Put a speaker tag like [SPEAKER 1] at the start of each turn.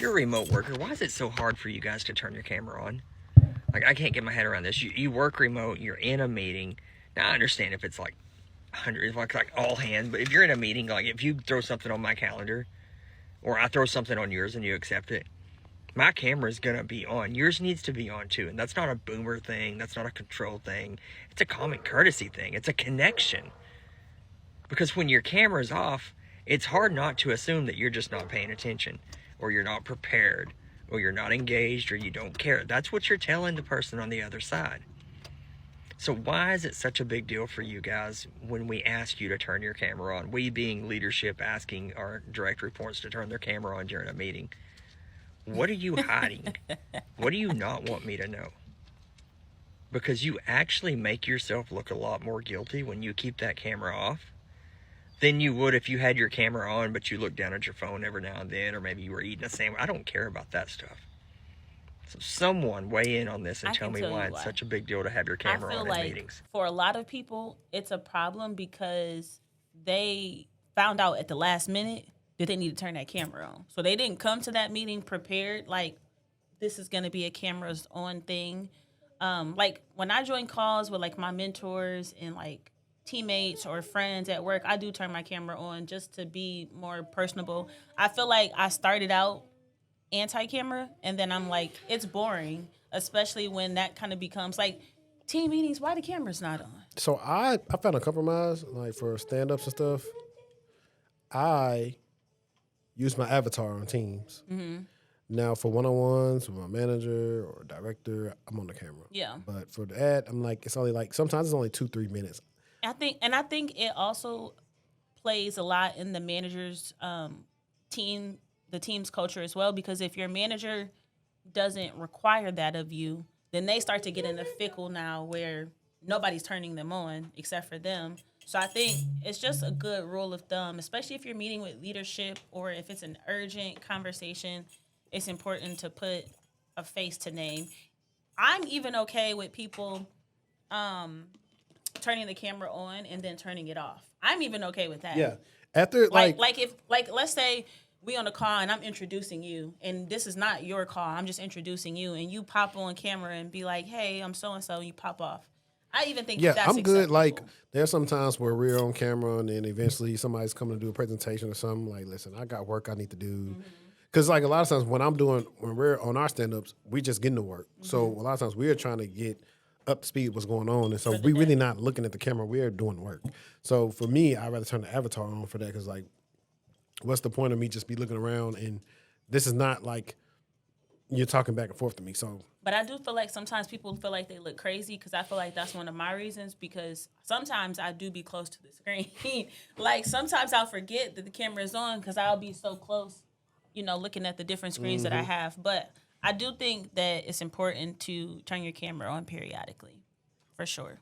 [SPEAKER 1] if you're a remote worker, why is it so hard for you guys to turn your camera on? Like, I can't get my head around this. You work remote, you're in a meeting. Now, I understand if it's like 100, like all hands, but if you're in a meeting, like if you throw something on my calendar, or I throw something on yours and you accept it, my camera is going to be on. Yours needs to be on too. And that's not a boomer thing. That's not a control thing. It's a common courtesy thing. It's a connection. Because when your camera's off, it's hard not to assume that you're just not paying attention, or you're not prepared, or you're not engaged, or you don't care. That's what you're telling the person on the other side. So why is it such a big deal for you guys when we ask you to turn your camera on? We being leadership asking our direct reports to turn their camera on during a meeting. What are you hiding? What do you not want me to know? Because you actually make yourself look a lot more guilty when you keep that camera off than you would if you had your camera on, but you look down at your phone every now and then, or maybe you were eating a sandwich. I don't care about that stuff. So someone weigh in on this and tell me why it's such a big deal to have your camera on in meetings.
[SPEAKER 2] For a lot of people, it's a problem because they found out at the last minute that they need to turn that camera on. So they didn't come to that meeting prepared, like this is going to be a cameras on thing. Like when I join calls with like my mentors and like teammates or friends at work, I do turn my camera on just to be more personable. I feel like I started out anti-camera and then I'm like, it's boring, especially when that kind of becomes like team meetings, why the camera's not on?
[SPEAKER 3] So I found a compromise, like for stand-ups and stuff. I use my avatar on Teams. Mm-hmm. Now for one-on-ones with my manager or director, I'm on the camera.
[SPEAKER 2] Yeah.
[SPEAKER 3] But for the ad, I'm like, it's only like, sometimes it's only 2-3 minutes.
[SPEAKER 2] I think it also plays a lot in the manager's the team's culture as well, because if your manager doesn't require that of you, then they start to get in a fickle now where nobody's turning them on except for them. So I think it's just a good rule of thumb, especially if you're meeting with leadership or if it's an urgent conversation, it's important to put a face to name. I'm even okay with people turning the camera on and then turning it off. I'm even okay with that.
[SPEAKER 3] Yeah. After
[SPEAKER 2] like if let's say we on a call and I'm introducing you and this is not your call, I'm just introducing you and you pop on camera and be like, hey, I'm so and so, and you pop off. I even think that's
[SPEAKER 3] I'm good.
[SPEAKER 2] acceptable.
[SPEAKER 3] Like there's some times where we're on camera and then eventually somebody's coming to do a presentation or something. Like, listen, I got work I need to do. Because like a lot of times when we're on our stand-ups, we just getting to work. Mm-hmm. So a lot of times we're trying to get up to speed what's going on. And so we really not looking at the camera. We're doing work. So for me, I'd rather turn the avatar on for that because like, what's the point of me just be looking around and this is not like you're talking back and forth to me. So,
[SPEAKER 2] but I do feel like sometimes people feel like they look crazy because I feel like that's one of my reasons, because sometimes I do be close to the screen. Like sometimes I'll forget that the camera is on because I'll be so close, looking at the different screens that I have. But I do think that it's important to turn your camera on periodically, for sure.